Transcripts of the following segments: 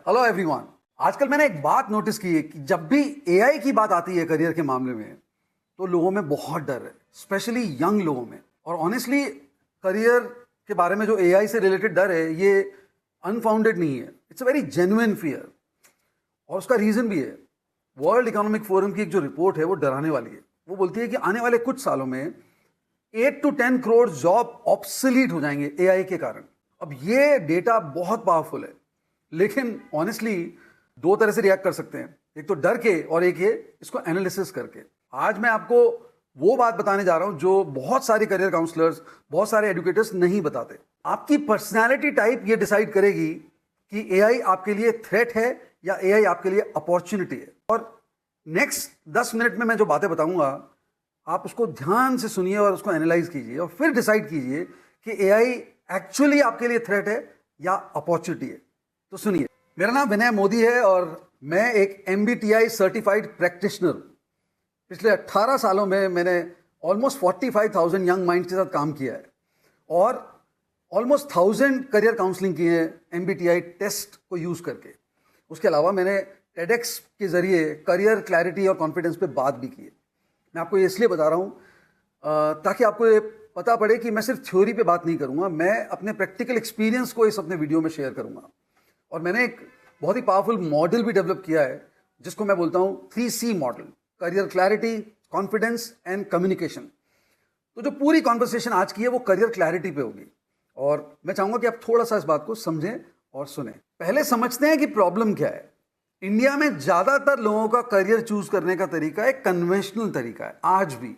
Hello everyone. आजकल मैंने एक बात नोटिस की है कि जब भी एआई की बात आती है करियर के मामले में तो लोगों में बहुत डर है, स्पेशली यंग लोगों में। और ऑनेस्टली करियर के बारे में जो एआई से रिलेटेड डर है ये अनफाउंडेड नहीं है, it's a very genuine fear. और उसका रीजन भी है। वर्ल्ड इकोनॉमिक फोरम की एक जो रिपोर्ट है वो डराने वाली है। वो बोलती है कि आने वाले कुछ सालों में 8 to 10 करोड़ जॉब ऑब्सोलीट हो जाएंगे एआई के कारण। अब ये डेटा बहुत पावरफुल है, लेकिन ऑनेस्टली दो तरह से रिएक्ट कर सकते हैं, एक तो डर के और एक ये इसको एनालिसिस करके। आज मैं आपको वो बात बताने जा रहा हूं जो बहुत सारे करियर काउंसलर्स, बहुत सारे एजुकेटर्स नहीं बताते। आपकी पर्सनैलिटी टाइप ये डिसाइड करेगी कि एआई आपके लिए थ्रेट है या एआई आपके लिए अपॉर्चुनिटी है। और नेक्स्ट 10 मिनट में मैं जो बातें बताऊंगा आप उसको ध्यान से सुनिए और उसको एनालाइज कीजिए और फिर डिसाइड कीजिए कि एआई एक्चुअली आपके लिए थ्रेट है या अपॉर्चुनिटी है। तो सुनिए, मेरा नाम विनय मोदी है और मैं एक MBTI सर्टिफाइड प्रैक्टिशनर हूँ। पिछले 18 सालों में मैंने ऑलमोस्ट 45,000 यंग माइंड्स के साथ काम किया है और ऑलमोस्ट 1000 करियर काउंसलिंग की है MBTI टेस्ट को यूज़ करके। उसके अलावा मैंने TEDx के ज़रिए करियर क्लैरिटी और कॉन्फिडेंस पे बात भी की है। मैं आपको ये इसलिए बता रहा हूँ ताकि आपको ये पता पड़े कि मैं सिर्फ थ्योरी पे बात नहीं करूँगा, मैं अपने प्रैक्टिकल एक्सपीरियंस को इस अपने वीडियो में शेयर करूँगा। और मैंने एक बहुत ही पावरफुल मॉडल भी डेवलप किया है जिसको मैं बोलता हूँ 3C model: career clarity, confidence and communication. तो जो पूरी कॉन्वर्सेशन आज की है वो करियर क्लैरिटी पे होगी और मैं चाहूँगा कि आप थोड़ा सा इस बात को समझें और सुने। पहले समझते हैं कि प्रॉब्लम क्या है। इंडिया में ज़्यादातर लोगों का करियर चूज करने का तरीका एक कन्वेंशनल तरीका है। आज भी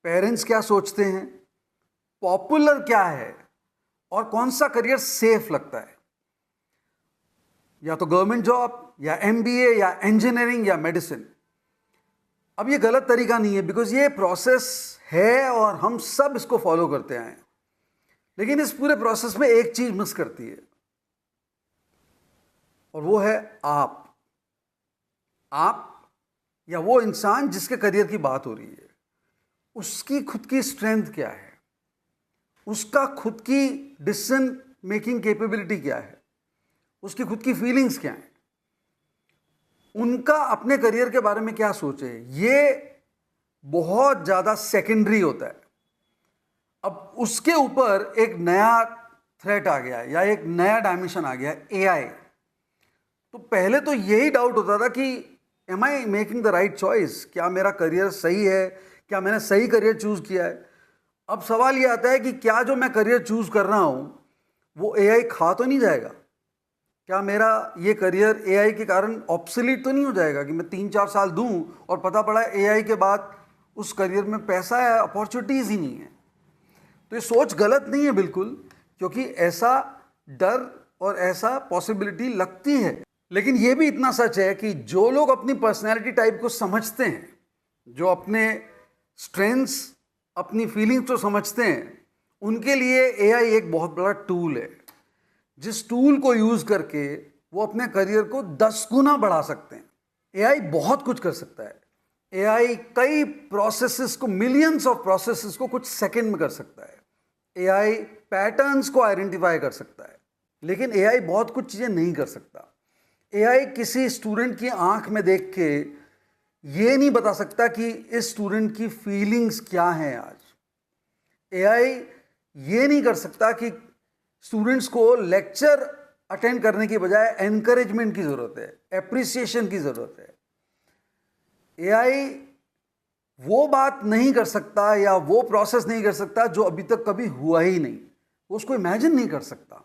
पेरेंट्स क्या सोचते हैं, पॉपुलर क्या है और कौन सा करियर सेफ लगता है, या तो गवर्नमेंट जॉब या MBA या इंजीनियरिंग या मेडिसिन। अब ये गलत तरीका नहीं है, बिकॉज ये प्रोसेस है और हम सब इसको फॉलो करते आए हैं। लेकिन इस पूरे प्रोसेस में एक चीज मिस करती है और वो है आप या वो इंसान जिसके करियर की बात हो रही है, उसकी खुद की स्ट्रेंथ क्या है, उसका खुद की डिसीजन मेकिंग कैपेबिलिटी क्या है, उसकी खुद की फीलिंग्स क्या हैं, उनका अपने करियर के बारे में क्या सोच है। ये बहुत ज़्यादा सेकेंडरी होता है। अब उसके ऊपर एक नया थ्रेट आ गया है या एक नया डायमेंशन आ गया है, एआई। तो पहले तो यही डाउट होता था कि am I making the right choice, क्या मेरा करियर सही है, क्या मैंने सही करियर चूज किया है। अब सवाल ये आता है कि क्या जो मैं करियर चूज कर रहा हूं वो एआई खा तो नहीं जाएगा, क्या मेरा ये करियर एआई के कारण ऑब्सोलीट तो नहीं हो जाएगा कि मैं 3-4 साल दूं और पता पड़ा एआई के बाद उस करियर में पैसा है, अपॉर्चुनिटीज ही नहीं है। तो ये सोच गलत नहीं है बिल्कुल, क्योंकि ऐसा डर और ऐसा पॉसिबिलिटी लगती है। लेकिन ये भी इतना सच है कि जो लोग अपनी पर्सनैलिटी टाइप को समझते हैं, जो अपने स्ट्रेंथ्स, अपनी फीलिंग्स को समझते हैं, उनके लिए एआई एक बहुत बड़ा टूल है, जिस टूल को यूज करके वो अपने करियर को 10 गुना बढ़ा सकते हैं। एआई बहुत कुछ कर सकता है। एआई कई प्रोसेसेस को, मिलियंस ऑफ प्रोसेसेस को कुछ सेकंड में कर सकता है। एआई पैटर्न्स को आइडेंटिफाई कर सकता है, लेकिन एआई बहुत कुछ चीजें नहीं कर सकता। एआई किसी स्टूडेंट की आंख में देख के ये नहीं बता सकता कि इस स्टूडेंट की फीलिंग्स क्या हैं आज। एआई ये नहीं कर सकता कि स्टूडेंट्स को लेक्चर अटेंड करने की बजाय एनकरेजमेंट की जरूरत है, एप्रिसिएशन की जरूरत है। एआई वो बात नहीं कर सकता या वो प्रोसेस नहीं कर सकता जो अभी तक कभी हुआ ही नहीं, वो उसको इमेजिन नहीं कर सकता।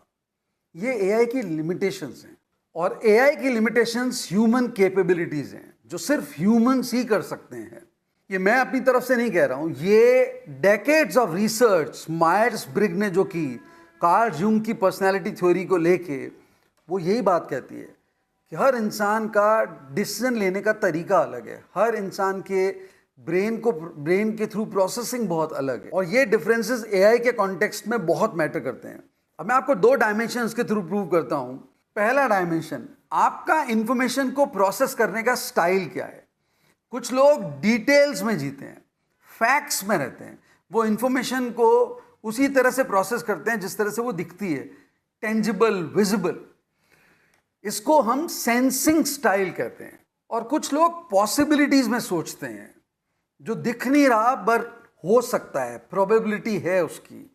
ये एआई की लिमिटेशंस हैं और एआई की लिमिटेशंस ह्यूमन कैपेबिलिटीज हैं जो सिर्फ ह्यूमंस ही कर सकते हैं। ये मैं अपनी तरफ से नहीं कह रहा हूं, ये डेकेड्स ऑफ रिसर्च मायर्स ब्रिग ने जो की कार्ल जूंग की पर्सनालिटी थ्योरी को लेके, वो यही बात कहती है कि हर इंसान का डिसीजन लेने का तरीका अलग है, हर इंसान के ब्रेन के थ्रू प्रोसेसिंग बहुत अलग है और ये डिफरेंसेस एआई के कॉन्टेक्स्ट में बहुत मैटर करते हैं। अब मैं आपको 2 डायमेंशंस के थ्रू प्रूव करता हूं। पहला डायमेंशन, आपका इंफॉर्मेशन को प्रोसेस करने का स्टाइल क्या है। कुछ लोग डिटेल्स में जीते हैं, फैक्ट्स में रहते हैं, वो इंफॉर्मेशन को उसी तरह से प्रोसेस करते हैं जिस तरह से वो दिखती है, टेंजिबल, विजिबल। इसको हम सेंसिंग स्टाइल कहते हैं। और कुछ लोग पॉसिबिलिटीज में सोचते हैं, जो दिख नहीं रहा पर हो सकता है, प्रोबेबिलिटी है उसकी,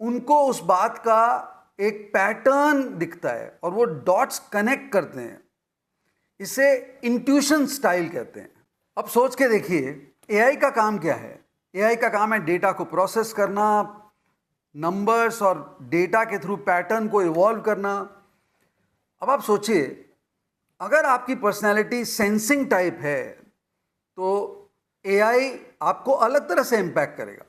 उनको उस बात का एक पैटर्न दिखता है और वो डॉट्स कनेक्ट करते हैं। इसे इंट्यूशन स्टाइल कहते हैं। अब सोच के देखिए, एआई का काम क्या है? एआई का काम है डेटा को प्रोसेस करना, नंबर्स और डेटा के थ्रू पैटर्न को इवॉल्व करना। अब आप सोचिए, अगर आपकी पर्सनैलिटी सेंसिंग टाइप है तो एआई आपको अलग तरह से इम्पैक्ट करेगा।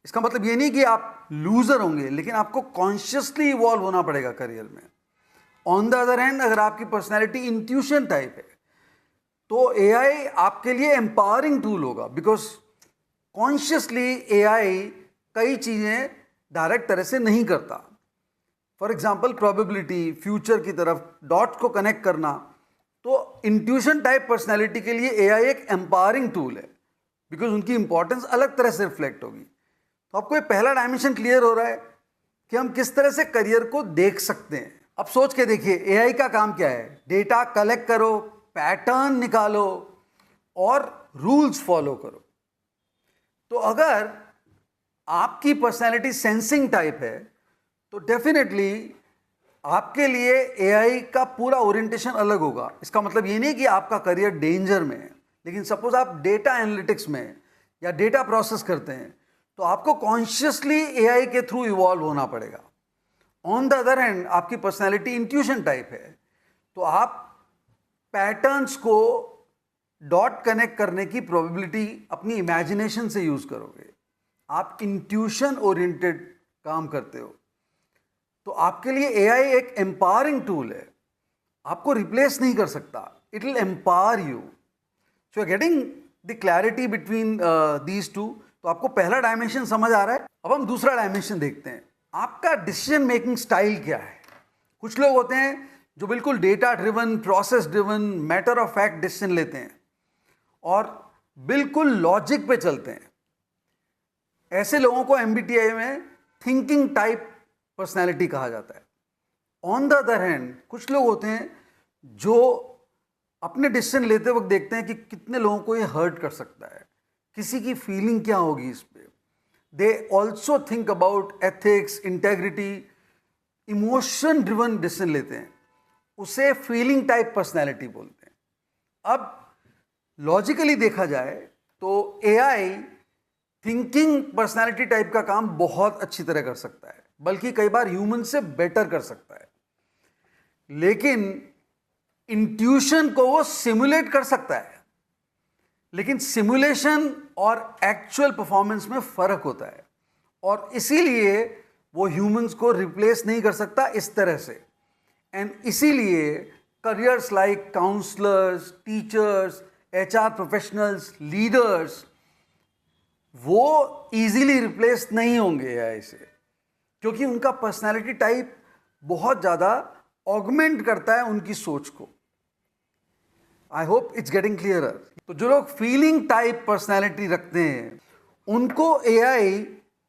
इसका मतलब ये नहीं कि आप लूजर होंगे, लेकिन आपको कॉन्शियसली इवॉल्व होना पड़ेगा करियर में। ऑन द अदर हैंड, अगर आपकी पर्सनैलिटी इंट्यूशन टाइप है तो एआई आपके लिए एम्पावरिंग टूल होगा, बिकॉज कॉन्शियसली एआई कई चीज़ें डायरेक्ट तरह से नहीं करता। फॉर एग्जाम्पल, प्रोबेबिलिटी, फ्यूचर की तरफ डॉट्स को कनेक्ट करना। तो इंट्यूशन टाइप पर्सनैलिटी के लिए एआई एक एम्पावरिंग टूल है, बिकॉज उनकी इंपॉर्टेंस अलग तरह से रिफ्लेक्ट होगी। तो आपको ये पहला डायमेंशन क्लियर हो रहा है कि हम किस तरह से करियर को देख सकते हैं। अब सोच के देखिए, एआई का काम क्या है? डेटा कलेक्ट करो, पैटर्न निकालो और रूल्स फॉलो करो। तो अगर आपकी पर्सनैलिटी सेंसिंग टाइप है तो डेफिनेटली आपके लिए एआई का पूरा ओरिएंटेशन अलग होगा। इसका मतलब ये नहीं कि आपका करियर डेंजर में है, लेकिन सपोज आप डेटा एनालिटिक्स में या डेटा प्रोसेस करते हैं तो आपको कॉन्शियसली एआई के थ्रू इवॉल्व होना पड़ेगा। ऑन द अदर हैंड, आपकी पर्सनैलिटी इंट्यूशन टाइप है तो आप पैटर्न्स को डॉट कनेक्ट करने की प्रोबेबिलिटी अपनी इमेजिनेशन से यूज करोगे। आप इंट्यूशन ओरिएंटेड काम करते हो तो आपके लिए एआई एक एम्पावरिंग टूल है, आपको रिप्लेस नहीं कर सकता। It will empower you. So you are getting the clarity between these two. तो आपको पहला डायमेंशन समझ आ रहा है। अब हम दूसरा डायमेंशन देखते हैं। आपका डिसीजन मेकिंग स्टाइल क्या है? कुछ लोग होते हैं जो बिल्कुल data driven, process driven, matter of fact decision लेते हैं और बिल्कुल लॉजिक पे चलते हैं। ऐसे लोगों को एमबीटीआई में थिंकिंग टाइप पर्सनैलिटी कहा जाता है। ऑन द अदर हैंड, कुछ लोग होते हैं जो अपने डिसीजन लेते वक्त देखते हैं कि कितने लोगों को ये हर्ट कर सकता है, किसी की फीलिंग क्या होगी इस पे। They also think about ethics, integrity, emotion driven decision लेते हैं। उसे फीलिंग टाइप पर्सनैलिटी बोलते हैं। अब लॉजिकली देखा जाए तो एआई थिंकिंग पर्सनैलिटी टाइप का काम बहुत अच्छी तरह कर सकता है, बल्कि कई बार ह्यूमन से बेटर कर सकता है। लेकिन इंट्यूशन को वो सिमुलेट कर सकता है, लेकिन सिमुलेशन और एक्चुअल परफॉर्मेंस में फर्क होता है और इसीलिए वो ह्यूमंस को रिप्लेस नहीं कर सकता इस तरह से। एंड इसीलिए careers like counsellors, teachers, HR professionals, leaders, वो इजीली रिप्लेस नहीं होंगे एआई से, क्योंकि उनका पर्सनालिटी टाइप बहुत ज़्यादा ऑगमेंट करता है उनकी सोच को। I hope it's getting clearer. तो जो लोग फीलिंग टाइप पर्सनालिटी रखते हैं उनको एआई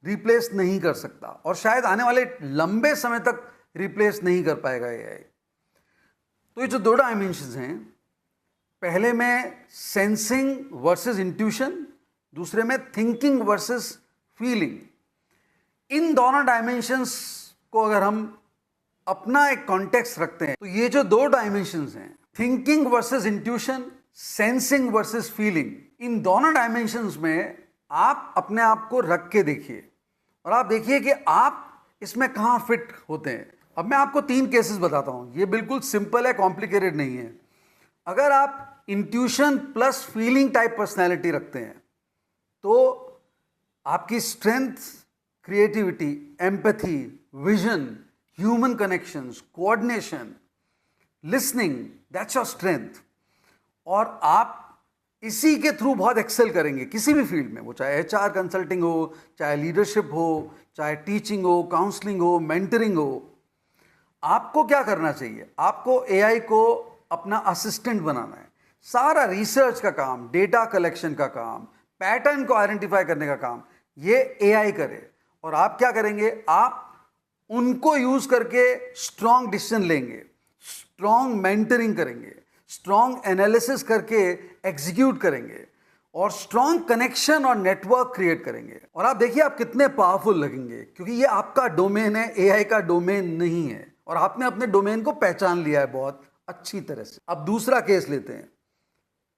रिप्लेस नहीं कर सकता और शायद आने वाले लंबे समय तक रिप्लेस नहीं कर पाएगा एआई। तो ये जो दो डायमेंशंस हैं, पहले में सेंसिंग वर्सेस इंट्यूशन, दूसरे में थिंकिंग वर्सेस फीलिंग। इन दोनों डायमेंशंस को अगर हम अपना एक कॉन्टेक्स्ट रखते हैं तो ये जो दो डायमेंशंस हैं, thinking versus intuition, sensing versus feeling, इन दोनों डायमेंशंस में आप अपने आप को रख के देखिए और आप देखिए कि आप इसमें कहाँ फिट होते हैं। अब मैं आपको 3 केसेस बताता हूँ। ये बिल्कुल सिंपल है, कॉम्प्लिकेटेड नहीं है। अगर आप intuition plus feeling type personality रखते हैं तो आपकी strength creativity, empathy, vision, human connections, coordination, listening, that's your strength. और आप इसी के थ्रू बहुत एक्सेल करेंगे किसी भी फील्ड में, वो चाहे एचआर कंसल्टिंग हो, चाहे लीडरशिप हो, चाहे टीचिंग हो, काउंसलिंग हो, मेंटरिंग हो। आपको क्या करना चाहिए? आपको एआई को अपना असिस्टेंट बनाना है। सारा रिसर्च का काम, डेटा कलेक्शन का काम, पैटर्न को आइडेंटिफाई करने का काम ये एआई करे। और आप क्या करेंगे? आप उनको यूज करके स्ट्रॉन्ग डिसीजन लेंगे। स्ट्रॉन्ग मेंटरिंग करेंगे, स्ट्रॉन्ग एनालिसिस करके एग्जीक्यूट करेंगे और स्ट्रॉन्ग कनेक्शन और नेटवर्क क्रिएट करेंगे। और आप देखिए आप कितने पावरफुल लगेंगे, क्योंकि ये आपका डोमेन है, एआई का डोमेन नहीं है, और आपने अपने डोमेन को पहचान लिया है बहुत अच्छी तरह से। अब दूसरा केस लेते हैं।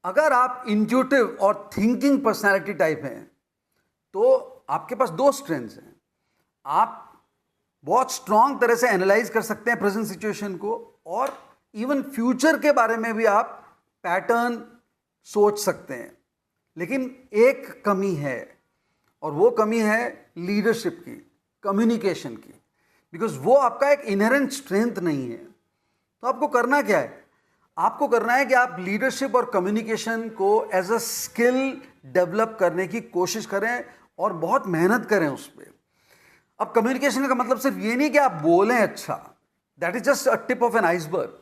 अगर आप इंट्यूटिव और थिंकिंग पर्सनैलिटी टाइप हैं तो आपके पास दो स्ट्रेंथ्स हैं। आप बहुत स्ट्रांग तरह से एनालाइज कर सकते हैं प्रेजेंट सिचुएशन को, और इवन फ्यूचर के बारे में भी आप पैटर्न सोच सकते हैं। लेकिन एक कमी है, और वो कमी है लीडरशिप की, कम्युनिकेशन की, बिकॉज वो आपका एक इनहेरेंट स्ट्रेंथ नहीं है। तो आपको करना क्या है? आपको करना है कि आप लीडरशिप और कम्युनिकेशन को एज अ स्किल डेवलप करने की कोशिश करें और बहुत मेहनत करें उस पर। अब कम्युनिकेशन का मतलब सिर्फ ये नहीं कि आप बोलें अच्छा, that is just a tip of an iceberg.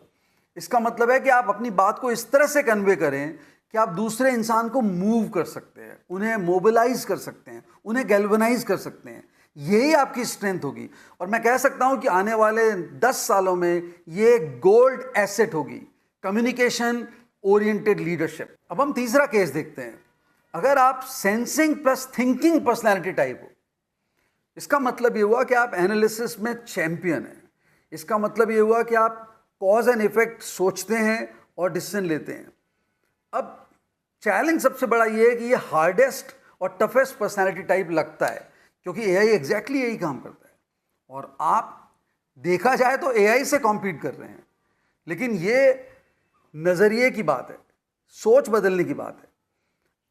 इसका मतलब है कि आप अपनी बात को इस तरह से कन्वे करें कि आप दूसरे इंसान को मूव कर सकते हैं, उन्हें मोबिलाइज कर सकते हैं, उन्हें गैल्वनाइज कर सकते हैं। यही आपकी स्ट्रेंथ होगी, और मैं कह सकता हूं कि आने वाले 10 सालों में ये गोल्ड एसेट होगी, कम्युनिकेशन ओरिएंटेड लीडरशिप। अब हम तीसरा केस देखते हैं। अगर आप sensing plus thinking personality type हो, इसका मतलब ये हुआ कि आप एनालिसिस में चैंपियन हैं। इसका मतलब ये हुआ कि आप कॉज एंड इफेक्ट सोचते हैं और डिसीजन लेते हैं। अब चैलेंज सबसे बड़ा ये है कि ये हार्डेस्ट और टफेस्ट पर्सनैलिटी टाइप लगता है, क्योंकि एआई एग्जैक्टली यही काम करता है, और आप देखा जाए तो एआई से कॉम्पीट कर रहे हैं। लेकिन ये नज़रिए की बात है, सोच बदलने की बात है।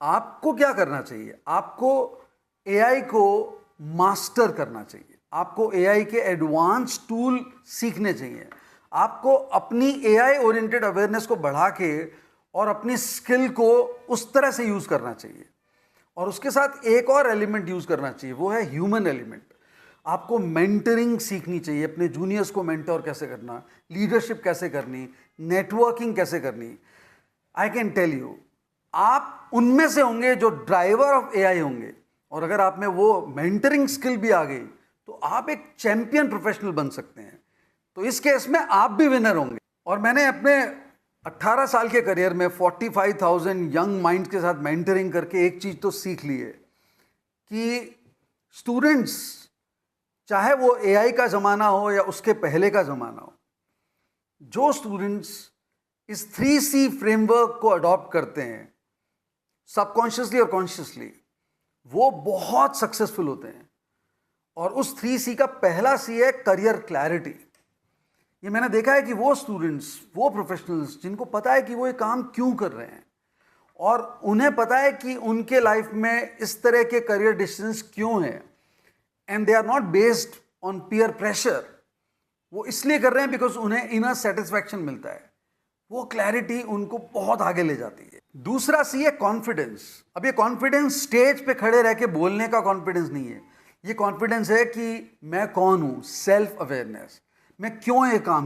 आपको क्या करना चाहिए? आपको एआई को मास्टर करना चाहिए, आपको एआई के एडवांस टूल सीखने चाहिए, आपको अपनी एआई ओरिएंटेड अवेयरनेस को बढ़ा के और अपनी स्किल को उस तरह से यूज़ करना चाहिए। और उसके साथ एक और एलिमेंट यूज़ करना चाहिए, वो है ह्यूमन एलिमेंट। आपको मेंटरिंग सीखनी चाहिए, अपने जूनियर्स को मेंटर कैसे करना, लीडरशिप कैसे करनी, नेटवर्किंग कैसे करनी। आई कैन टेल यू, आप उनमें से होंगे जो ड्राइवर ऑफ एआई होंगे, और अगर आप में वो मेंटरिंग स्किल भी आ गई तो आप एक चैंपियन प्रोफेशनल बन सकते हैं। तो इस केस में आप भी विनर होंगे। और मैंने अपने 18 साल के करियर में 45,000 यंग माइंड्स के साथ मेंटरिंग करके एक चीज़ तो सीख ली है कि स्टूडेंट्स, चाहे वो एआई का ज़माना हो या उसके पहले का ज़माना हो, जो स्टूडेंट्स इस 3C फ्रेमवर्क को अडॉप्ट करते हैं सबकॉन्शियसली और कॉन्शियसली, वो बहुत सक्सेसफुल होते हैं। और उस 3C का पहला C है करियर क्लैरिटी। ये मैंने देखा है कि वो स्टूडेंट्स, वो प्रोफेशनल्स जिनको पता है कि वो ये काम क्यों कर रहे हैं, और उन्हें पता है कि उनके लाइफ में इस तरह के करियर डिसीजंस क्यों हैं, and they are not based on peer pressure, वो इसलिए कर रहे हैं बिकॉज उन्हें इनर सेटिस्फैक्शन मिलता है। वो क्लैरिटी उनको बहुत आगे ले जाती है। दूसरा C है कॉन्फिडेंस। अब ये कॉन्फिडेंस स्टेज पे खड़े रह के बोलने का कॉन्फिडेंस नहीं है, ये कॉन्फिडेंस है कि मैं कौन हूँ, सेल्फ अवेयरनेस, मैं क्यों ये काम